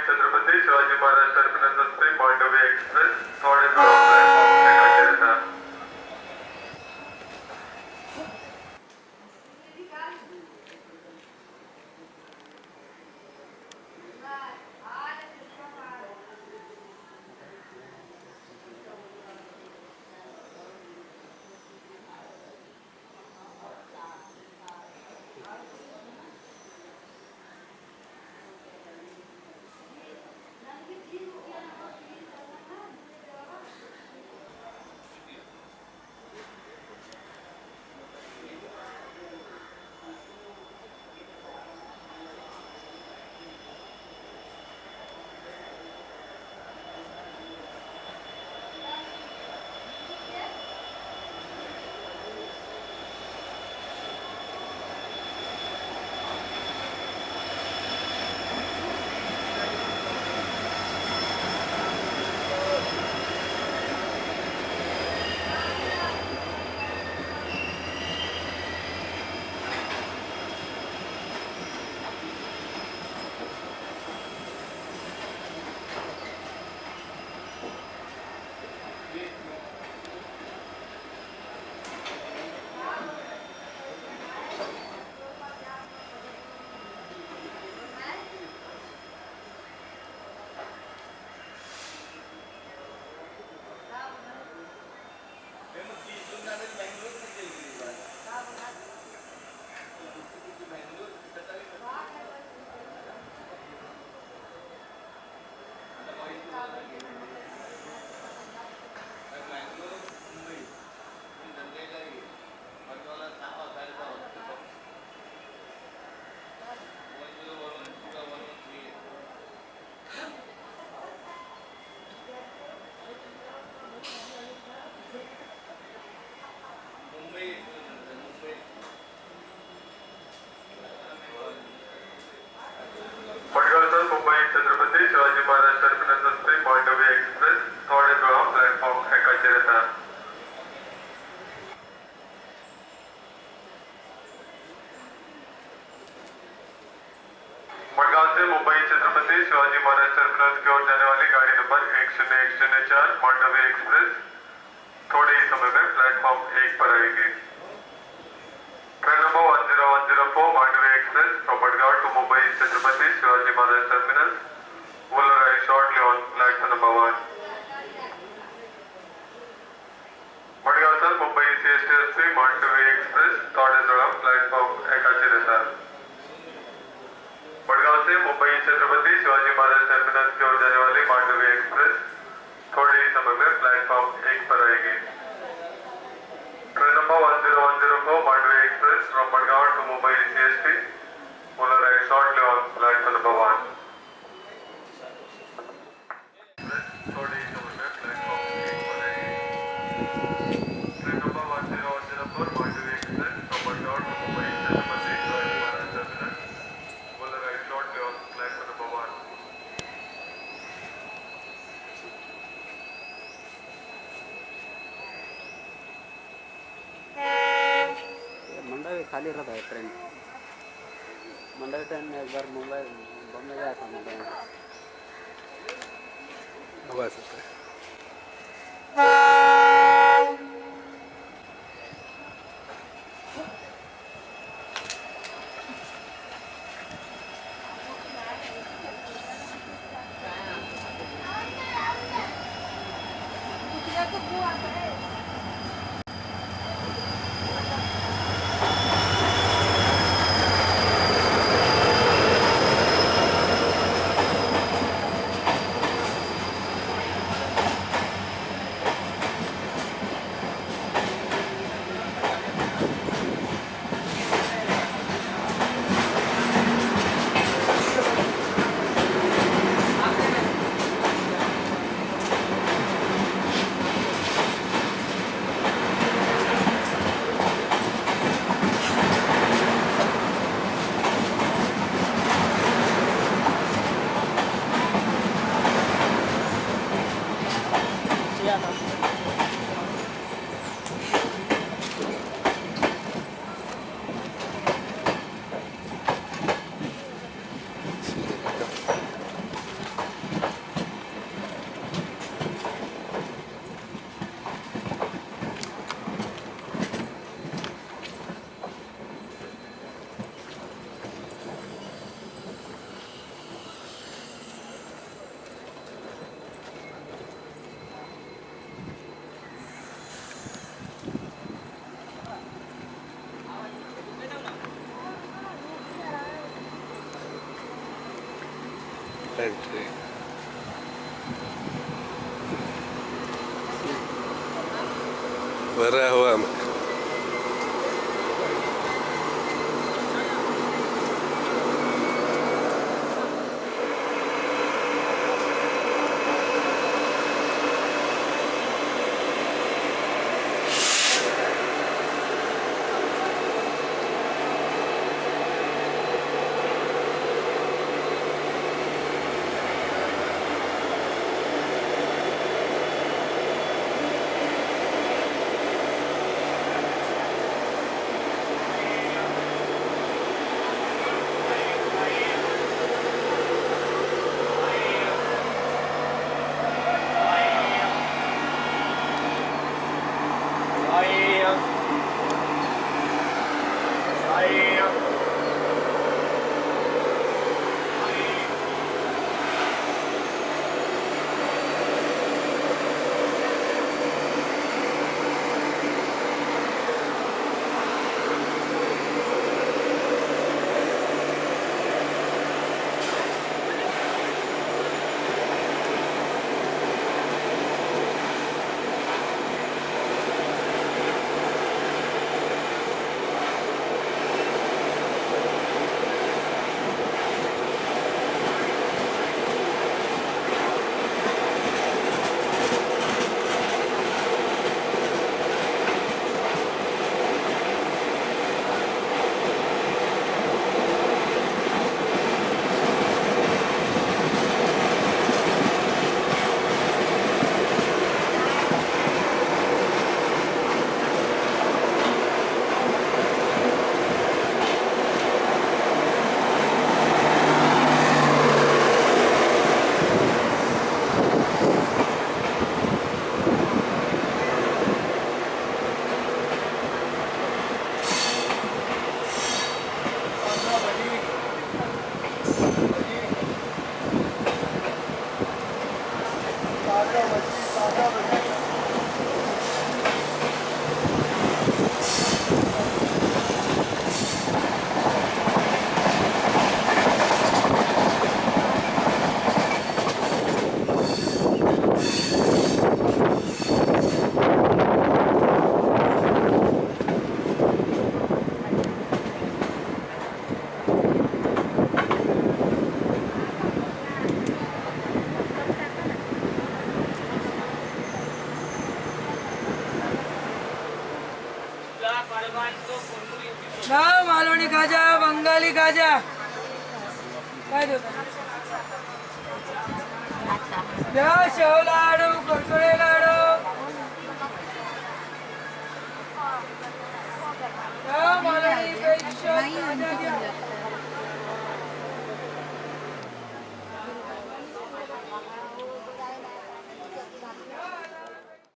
Chhatrapati Shivaji Maharaj terminus असते Mandvi express थोडे platform एका मुंबई छत्रपती शिवाजी महाराज टर्मिनस असते मांडवी एक्सप्रेस थोडे प्लॅटफॉर्म एकाचे येतात मडगांव से मुंबई छत्रपति शिवाजी महाराज टर्मिनस की ओर जाने वाली गाड़ी नंबर 10104 मांडवी एक्सप्रेस थोड़े ही समय में प्लेटफॉर्म 1 पर आएगी। Train number 10104 Mandovi express from Madgaon to Mumbai Chhatrapati Shivaji Maharaj terminus will arrive shortly on platform number 1. Madgaon से मुंबई CST मांडवी एक्सप्रेस थोड़े प्लेटफॉर्म एकाचे येतात मडगांव से मुंबई छत्रपति शिवाजी महाराज टर्मिनस की ओर जाने वाली मांडवी एक्सप्रेस थोड़े ही समय में प्लेटफॉर्म 1 पर आएगी। Train number 10104 Mandovi express from Madgaon to Mumbai CST will arrive shortly on platform number 1. थोड़े ही समय में प्लेटफॉर्म 1 पर आएगी। Train number 10104 Mandovi express from Madgaon to Mumbai Chhatrapati Shivaji Maharaj terminus will arrive shortly on platform number 1. Mandovi खाली रहता है ट्रेन मंडवी ट्रेन में एक बार मुंबई बॉम्बे गया था मुंबई आवाज आता है एंट्री भरा हुआ में ना मालवणी खाजा बंगाली खाजा काय देऊ द्या शेव लाडू कुरकुरे लाडू द्या मालवणी पेशल खाजा द्या